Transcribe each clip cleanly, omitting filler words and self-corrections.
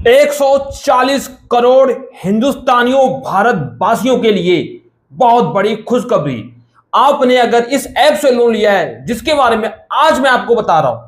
140 करोड़ हिंदुस्तानियों भारतवासियों के लिए बहुत बड़ी खुशखबरी। आपने अगर इस ऐप से लोन लिया है जिसके बारे में आज मैं आपको बता रहा हूं,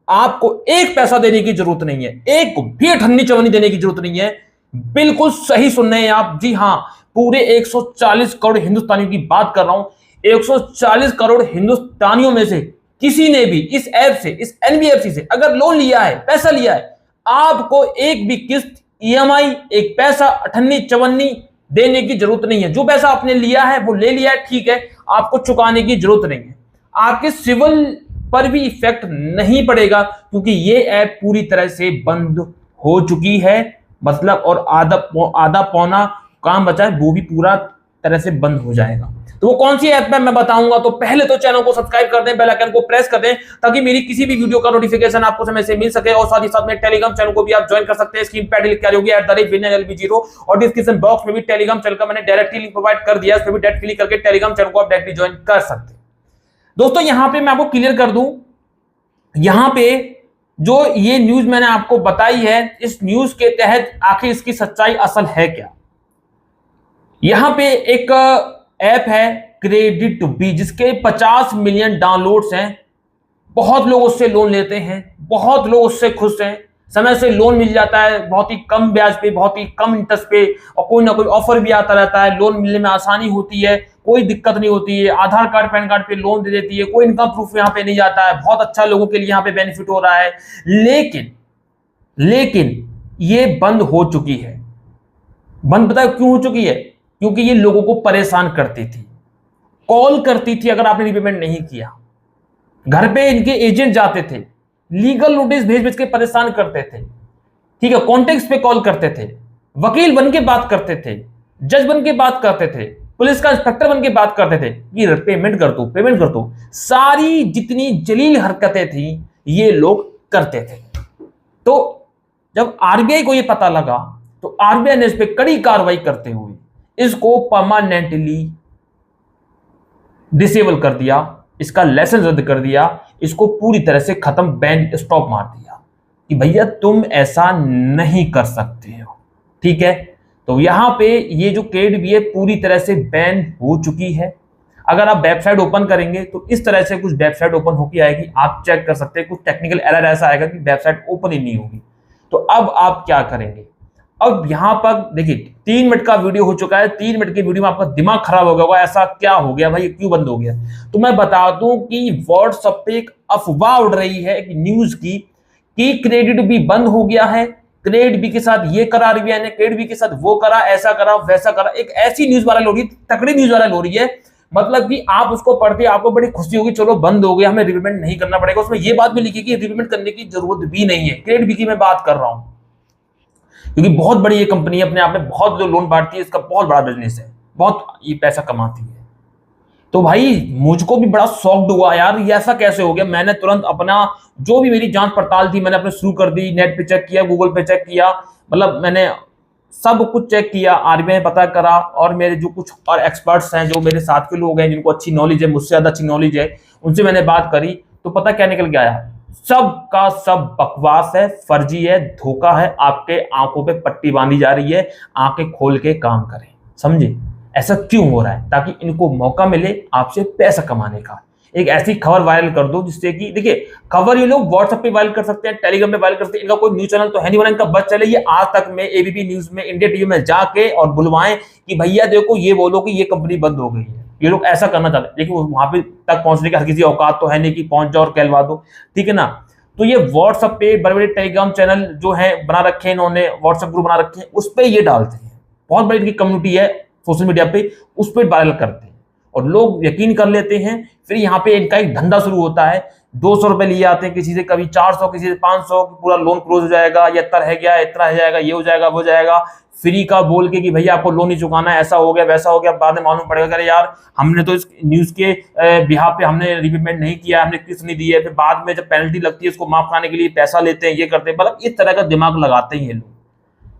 आपको एक पैसा देने की जरूरत नहीं है, एक भी अठन्नी चवन्नी देने की जरूरत नहीं है। बिल्कुल सही सुन रहे हैं आप, जी हां, पूरे 140 करोड़ हिंदुस्तानियों की बात कर रहा हूं। 140 करोड़ हिंदुस्तानियों में से किसी ने भी इस ऐप से, इस एनबीएफसी से अगर लोन लिया है, पैसा लिया है, आपको एक भी किस्त, ईएमआई, एक पैसा अठन्नी चवन्नी देने की जरूरत नहीं है। जो पैसा आपने लिया है वो ले लिया है, ठीक है, आपको चुकाने की जरूरत नहीं है। आपके सिविल पर भी इफेक्ट नहीं पड़ेगा क्योंकि ये ऐप पूरी तरह से बंद हो चुकी है। मतलब और आधा पौना काम बचा है, वो भी पूरा तरह से बंद हो जाएगा। तो वो कौन सी ऐप है मैं बताऊंगा। तो पहले तो चैनल को सब्सक्राइब कर दें, बेल आइकन को प्रेस कर दें ताकि मेरी किसी भी वीडियो का नोटिफिकेशन आपको समय से मिल सके। और साथ ही साथ में टेलीग्राम चैनल को भी आप ज्वाइन कर सकते हैं। स्क्रीन पर लिख कर होगी @vinayLB0 और डिस्क्रिप्शन बॉक्स में भी टेलीग्राम चैनल का मैंने डायरेक्टली लिंक प्रोवाइड कर दिया है, उस पर भी डायरेक्ट क्लिक करके टेलीग्राम चैनल को आप डायरेक्टली ज्वाइन कर सकते हैं। दोस्तों यहां पे मैं आपको क्लियर कर दूं, यहां पे जो ये न्यूज मैंने आपको बताई है, इस न्यूज के तहत आखिर इसकी सच्चाई असल है क्या। यहां पे एक ऐप है क्रेडिट बी, जिसके 50 मिलियन डाउनलोड्स हैं। बहुत लोग उससे लोन लेते हैं, बहुत लोग उससे खुश हैं। समय से लोन मिल जाता है, बहुत ही कम ब्याज पे, बहुत ही कम इंटरेस्ट पे, और कोई ना कोई ऑफर भी आता रहता है। लोन मिलने में आसानी होती है, कोई दिक्कत नहीं होती है। आधार कार्ड पैन कार्ड पे लोन दे देती है, कोई इनकम प्रूफ यहाँ पे नहीं जाता है। बहुत अच्छा लोगों के लिए यहाँ पे बेनिफिट हो रहा है। लेकिन ये बंद हो चुकी है। बंद पता है क्यों हो चुकी है? क्योंकि ये लोगों को परेशान करती थी, कॉल करती थी। अगर आपने रिपेमेंट नहीं किया, घर पे इनके एजेंट जाते थे, लीगल नोटिस भेज भेज के परेशान करते थे, ठीक है, कॉन्टेक्ट पे कॉल करते थे, वकील बन के बात करते थे, जज बन के बात करते थे, पुलिस का इंस्पेक्टर बन के बात करते थे कि पेमेंट कर दो, पेमेंट कर दो। सारी जितनी जलील हरकतें थी ये लोग करते थे। तो जब आरबीआई को ये पता लगा तो आरबीआई ने इस पे कड़ी कार्रवाई करते हुए इसको परमानेंटली डिसेबल कर दिया, इसका लाइसेंस रद्द कर दिया, इसको पूरी तरह से खत्म, बैन, स्टॉप मार दिया कि भैया तुम ऐसा नहीं कर सकते हो, ठीक है। तो यहां पे ये जो क्रेडिट बी है पूरी तरह से बैन हो चुकी है। अगर आप वेबसाइट ओपन करेंगे तो इस तरह से कुछ वेबसाइट ओपन होकर आएगी, आप चेक कर सकते हैं। कुछ टेक्निकल एरर ऐसा आएगा कि वेबसाइट ओपन ही नहीं होगी। तो अब आप क्या करेंगे? अब यहां पर देखिए 3 मिनट का वीडियो हो चुका है। 3 मिनट की वीडियो में आपका दिमाग खराब हो गया होगा, ऐसा क्या हो गया भाई, क्यों बंद हो गया? तो मैं बता दूं कि व्हाट्सएप पे एक अफवाह उड़ रही है, एक न्यूज की, कि क्रेडिट भी बंद हो गया है, क्रेडिट बी के साथ ये करा आरबीआई ने, क्रेडिट बी के साथ वो करा, ऐसा करा, वैसा करा। एक ऐसी न्यूज वायरल हो रही है, तकड़ी न्यूज वायरल हो रही है, मतलब कि आप उसको पढ़ते आपको बड़ी खुशी होगी, चलो बंद हो गया, हमें रिपेमेंट नहीं करना पड़ेगा। उसमें ये बात भी लिखी कि रिपेमेंट करने की जरूरत भी नहीं है। क्रेडिट बी की मैं बात कर रहा हूं क्योंकि बहुत बड़ी ये कंपनी है, अपने आप में बहुत जो लोन बांटती है, इसका बहुत बड़ा बिजनेस है, बहुत ये पैसा कमाती है। तो भाई मुझको भी बड़ा शॉक्ड हुआ यार, ये ऐसा कैसे हो गया। मैंने तुरंत अपना जो भी मेरी जांच पड़ताल थी मैंने अपने शुरू कर दी, नेट पे चेक किया, गूगल पे चेक किया, मतलब मैंने सब कुछ चेक किया, आरबीआई पता करा, और मेरे जो कुछ और एक्सपर्ट्स हैं, जो मेरे साथ के लोग हैं जिनको अच्छी नॉलेज है, मुझसे ज्यादा अच्छी नॉलेज है, उनसे मैंने बात करी। तो पता क्या निकल के आया? सब का सब बकवास है, फर्जी है, धोखा है। आपके आंखों पे पट्टी बांधी जा रही है, आंखें खोल के काम करें, समझे? ऐसा क्यों हो रहा है? ताकि इनको मौका मिले आपसे पैसा कमाने का। एक ऐसी खबर वायरल कर दो जिससे कि देखिए, खबर ये लोग व्हाट्सएप पे वायरल कर सकते हैं, टेलीग्राम पे वायरल कर सकते हैं, इनका कोई न्यूज चैनल तो है नहीं, इनका बस चले ये आज तक में एबीपी न्यूज में, इंडिया टीवी में जाके और बुलवाएं कि भैया देखो ये बोलो कि ये कंपनी बंद हो गई है। ये लोग ऐसा करना चाहते हैं, लेकिन वहां पे तक पहुंचने की हर किसी औकात तो है नहीं कि पहुंच जाओ और कहलवा दो, ठीक है ना। तो ये व्हाट्सएप पे बड़े बड़े टेलीग्राम चैनल जो है बना रखे हैं इन्होंने, व्हाट्सएप ग्रुप बना रखे हैं, उस पर ये डालते हैं। बहुत बड़ी इनकी कम्युनिटी है सोशल मीडिया पे, उस पर वायरल करते हैं और लोग यकीन कर लेते हैं। फिर यहाँ पे इनका एक धंधा शुरू होता है, 200 रुपए लिए आते हैं किसी से, कभी 400, किसी से 500, पूरा लोन क्लोज हो जाएगा, ये इतना रह गया, इतना रह जाएगा, ये हो जाएगा, वो जाएगा, फ्री का बोल के कि भैया आपको लोन नहीं चुकाना है, ऐसा हो गया, वैसा हो गया। बाद में मालूम पड़ेगा अरे यार हमने तो इस न्यूज के बिहाफ पे हमने रिपेमेंट नहीं किया, हमने किस्त नहीं दी है। फिर बाद में जब पेनल्टी लगती है उसको माफ कराने के लिए पैसा लेते हैं, ये करते हैं। मतलब इस तरह का दिमाग लगाते ही ये लोग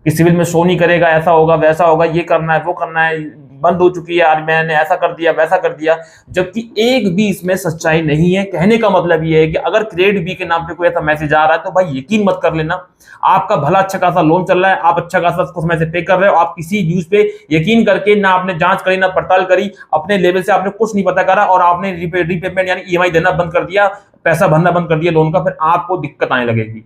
कि सिविल में शो नहीं करेगा, ऐसा होगा, वैसा होगा, ये करना है, वो करना है, बंद हो चुकी है, आरबीआई ने ऐसा कर दिया वैसा कर दिया, जबकि एक भी इसमें सच्चाई नहीं है। कहने का मतलब ये है कि अगर क्रेडिट बी के नाम पे कोई ऐसा मैसेज आ रहा है तो भाई यकीन मत कर लेना। आपका भला अच्छा खासा लोन चल रहा है, आप अच्छा खासा उसको समय से पे कर रहे हो, आप किसी न्यूज पे यकीन करके ना आपने जांच करी ना पड़ताल करी, अपने लेवल से आपने कुछ नहीं पता करा और आपने रीपेमेंट यानी ईएमआई देना बंद कर दिया, पैसा भरना बंद कर दिया लोन का, फिर आपको दिक्कत आने लगेगी।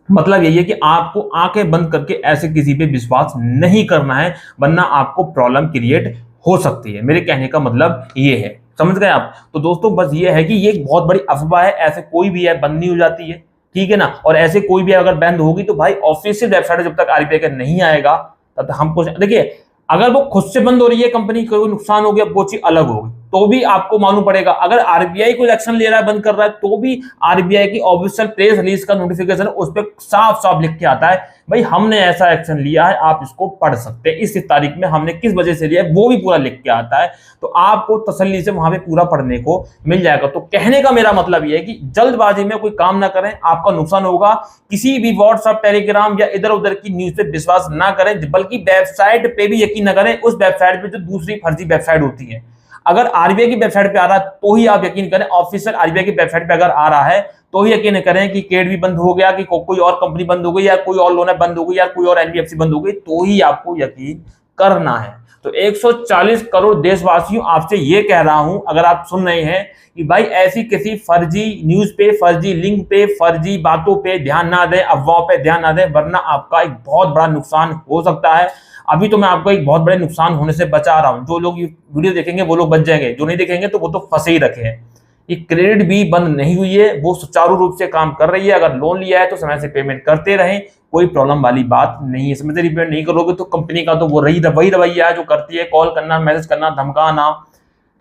मतलब यही है कि आपको आंखें बंद करके ऐसे किसी पे विश्वास नहीं करना है, वरना आपको प्रॉब्लम क्रिएट हो सकती है। मेरे कहने का मतलब ये है, समझ गए आप? तो दोस्तों बस ये है कि ये एक बहुत बड़ी अफवाह है, ऐसे कोई भी ऐप बंद नहीं हो जाती है, ठीक है ना। और ऐसे कोई भी अगर बंद होगी तो भाई ऑफिशियल वेबसाइट जब तक आरबीआई का नहीं आएगा तब तक हमको देखिए, अगर वो खुद से बंद हो रही है कंपनी, कोई नुकसान हो गया वो चीज अलग होगी, तो भी आपको मालूम पड़ेगा। अगर आरबीआई कोई एक्शन ले रहा है, बंद कर रहा है, तो भी आरबीआई की ऑफिशियल प्रेस रिलीज का नोटिफिकेशन उस पर साफ साफ लिख के आता है, भाई हमने ऐसा एक्शन लिया है, आप इसको पढ़ सकते हैं, इस तारीख में हमने किस वजह से लिया है वो भी पूरा लिख के आता है, तो आपको तसल्ली से वहां पे पूरा पढ़ने को मिल जाएगा। तो कहने का मेरा मतलब यह है कि जल्दबाजी में कोई काम ना करें, आपका नुकसान होगा। किसी भी व्हाट्सएप, टेलीग्राम या इधर उधर की न्यूज पे विश्वास ना करें, बल्कि वेबसाइट पे भी यकीन ना करें, उस वेबसाइट पे जो दूसरी फर्जी वेबसाइट होती है। अगर आरबीआई की वेबसाइट पे आ रहा है तो ही आप यकीन करें, ऑफिशियल आरबीआई की वेबसाइट पे अगर आ रहा है तो ही यकीन करें कि केड भी बंद हो गया, कि कोई और कंपनी बंद हो गई, या कोई और लोन बंद हो गई, या कोई और एनबीएफसी बंद हो गई, तो ही आपको यकीन करना है। तो 140 करोड़ देशवासियों आपसे ये कह रहा हूं, अगर आप सुन रहे हैं, कि भाई ऐसी किसी फर्जी न्यूज पे, फर्जी लिंक पे, फर्जी बातों पे ध्यान ना दें, अफवाह पे ध्यान ना दें, वरना आपका एक बहुत बड़ा नुकसान हो सकता है। अभी तो मैं आपको एक बहुत बड़े नुकसान होने से बचा रहा हूं, जो लोग वीडियो देखेंगे वो लोग बच जाएंगे, जो नहीं देखेंगे तो वो तो फंसे ही रखे हैं। ये क्रेडिट भी बंद नहीं हुई है, वो सुचारू रूप से काम कर रही है। अगर लोन लिया है तो समय से पेमेंट करते रहें, कोई प्रॉब्लम वाली बात नहीं है। समय से पेमेंट नहीं करोगे तो कंपनी का तो वो वही रवैया है जो करती है, कॉल करना, मैसेज करना, धमकाना,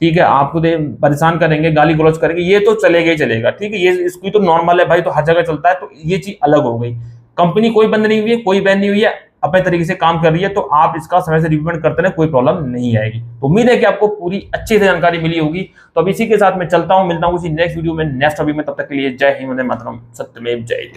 ठीक है, आपको परेशान करेंगे, गाली गलौज करेंगे, ये तो चलेगा ही चलेगा, ठीक है, ये इसकी तो नॉर्मल है भाई, तो हर जगह चलता है, तो ये चीज अलग हो गई। कंपनी कोई बंद नहीं हुई है, कोई बैन नहीं हुई है, अपने तरीके से काम कर रही है, तो आप इसका समय से रिपेमेंट करते रहे, कोई प्रॉब्लम नहीं आएगी। तो उम्मीद है कि आपको पूरी अच्छी से जानकारी मिली होगी। तो अब इसी के साथ मैं चलता हूं, मिलता हूं किसी नेक्स्ट वीडियो में, नेक्स्ट टॉपिक में, तब तक के लिए जय हिंद, वंदे मातरम, सत्यमेव जयते।